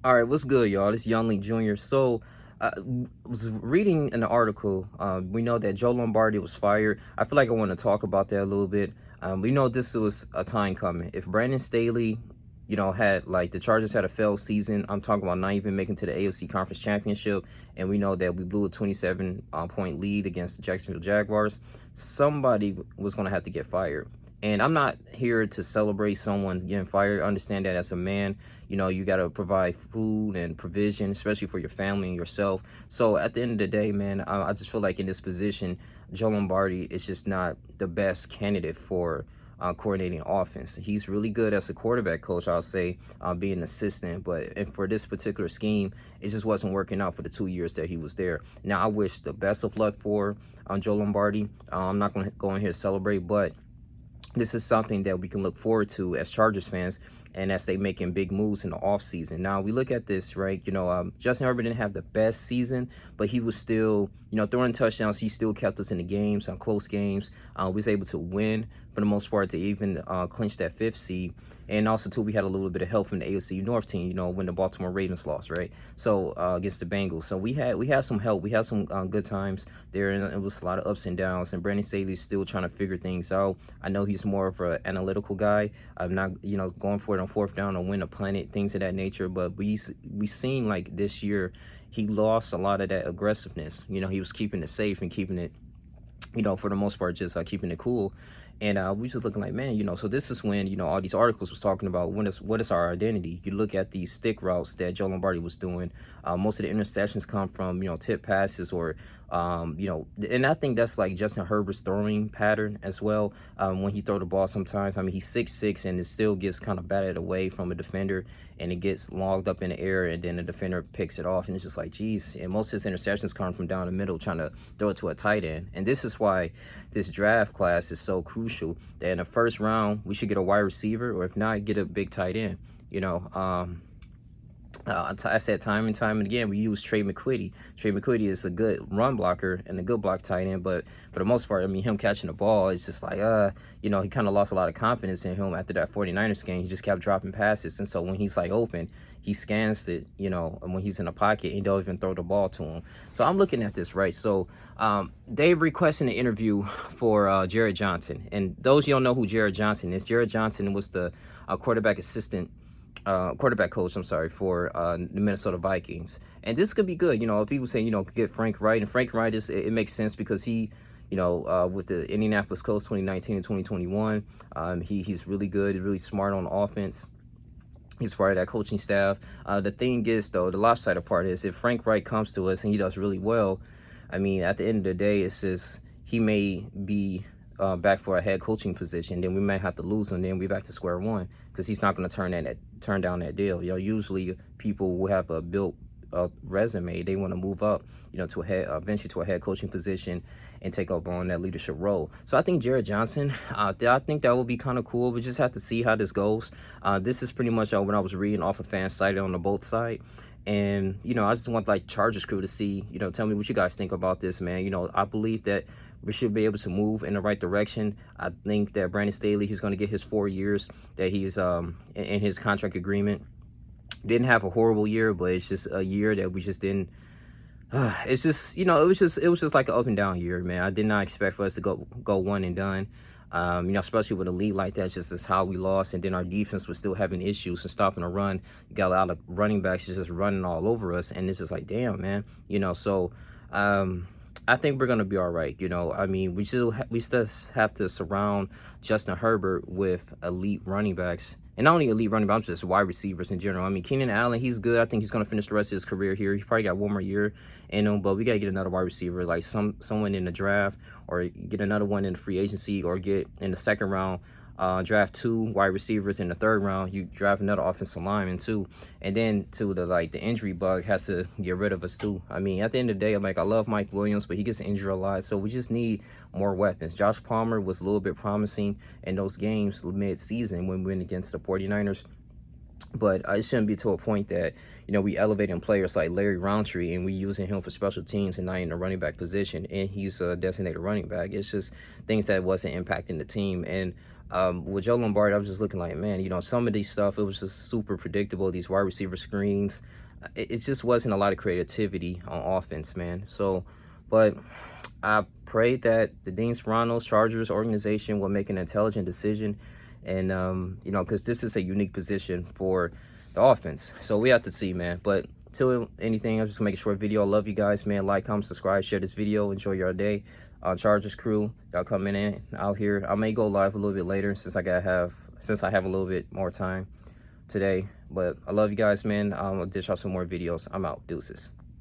All right, what's good, y'all? This is Young Lee Jr. So, was reading an article. We know that Joe Lombardi was fired. I feel like I want to talk about that a little bit. We know this was a time coming. If Brandon Staley, had like the Chargers had a failed season. I'm talking about not even making to the AFC Conference Championship, and we know that we blew a 27 point lead against the Jacksonville Jaguars. Somebody was going to have to get fired. And I'm not here to celebrate someone getting fired. I understand that as a man, you got to provide food and provision, especially for your family and yourself. So at the end of the day, man, I just feel like in this position, Joe Lombardi is just not the best candidate for coordinating offense. He's really good as a quarterback coach, I'll say, being an assistant. But and for this particular scheme, it just wasn't working out for the 2 years that he was there. Now, I wish the best of luck for Joe Lombardi. I'm not going to go in here to celebrate, but this is something that we can look forward to as Chargers fans and as they making big moves in the offseason. Now, we look at this, right? Justin Herbert didn't have the best season, but he was still, throwing touchdowns. He still kept us in the games, on close games. We was able to win for the most part to even clinch that fifth seed. And also, too, we had a little bit of help from the AFC North team, when the Baltimore Ravens lost, right? So against the Bengals. So we had some help. We had some good times there, and it was a lot of ups and downs. And Brandon Staley's still trying to figure things out. I know he's more of an analytical guy. I'm not, going for it on fourth down or win a planet, things of that nature. But we seen like this year, he lost a lot of that aggressiveness. He was keeping it safe and keeping it, for the most part, just keeping it cool. And we just looking like, man, so this is when, all these articles was talking about what is our identity. You look at these stick routes that Joe Lombardi was doing. Most of the interceptions come from, tip passes or, and I think that's like Justin Herbert's throwing pattern as well. When he throw the ball sometimes, I mean, he's 6'6", and it still gets kind of batted away from a defender, and it gets logged up in the air, and then the defender picks it off, and it's just like, geez. And most of his interceptions come from down the middle, trying to throw it to a tight end. And this is why this draft class is so crucial, that in the first round, we should get a wide receiver, or if not, get a big tight end. I said time and time and again, we use Trey McQuitty. Trey McQuitty is a good run blocker and a good block tight end, but for the most part, I mean, him catching the ball, it's just like, he kind of lost a lot of confidence in him after that 49ers game. He just kept dropping passes, and so when he's like open, he scans it, and when he's in a pocket, he don't even throw the ball to him. So I'm looking at this, right? So they requested an interview for Jerrod Johnson, and those you don't know who Jerrod Johnson is. Jerrod Johnson was the quarterback coach, I'm sorry, for the Minnesota Vikings. And this could be good. People say, get Frank Wright. And Frank Wright, it makes sense because he, with the Indianapolis Colts 2019 and 2021, he's really good, really smart on offense. He's part of that coaching staff. The thing is, though, the lopsided part is if Frank Wright comes to us and he does really well, I mean, at the end of the day, it's just he may be back for a head coaching position, then we might have to lose him. Then we're back to square one because he's not going to turn down that deal. Usually people will have a built resume. They want to move up, to eventually to a head coaching position and take up on that leadership role. So I think Jerrod Johnson, I think that will be kind of cool. We just have to see how this goes. This is pretty much what I was reading off of fan site on the both side. And, I just want like Chargers crew to see, tell me what you guys think about this, man. I believe that we should be able to move in the right direction. I think that Brandon Staley, he's going to get his 4 years that he's in his contract agreement. Didn't have a horrible year, but it's just a year that we just didn't. It's just, it was just like an up and down year, man. I did not expect for us to go one and done. Especially with a lead like that, just as how we lost, and then our defense was still having issues and stopping a run. You got a lot of running backs just running all over us, and it's just like, damn, man. So I think we're gonna be all right. I mean, we still have to surround Justin Herbert with elite running backs. And not only elite running backs, just wide receivers in general. I mean, Keenan Allen, he's good. I think he's going to finish the rest of his career here. He probably got one more year in him, but we got to get another wide receiver, like someone in the draft, or get another one in the free agency, or get in the second round, draft 2 wide receivers. In the third round, you draft another offensive lineman too. And then the injury bug has to get rid of us too. I mean, at the end of the day, I love Mike Williams, but he gets injured a lot, so we just need more weapons. Josh Palmer was a little bit promising in those games mid-season when we went against the 49ers. But it shouldn't be to a point that, we elevating players like Larry Roundtree and we using him for special teams and not in the running back position. And he's a designated running back. It's just things that wasn't impacting the team. And With Joe Lombardi, I was just looking like, man, some of these stuff, it was just super predictable. These wide receiver screens, it just wasn't a lot of creativity on offense, man. So, but I pray that the Dean Spronos Chargers organization will make an intelligent decision, and because this is a unique position for the offense. So we have to see, man. But till anything, I'm just gonna make a short video. I love you guys, man. Like, comment, subscribe, share this video. Enjoy your day. Chargers crew, y'all coming in out here. I may go live a little bit later since I have a little bit more time today. But I love you guys, man. I'll dish out some more videos. I'm out. Deuces.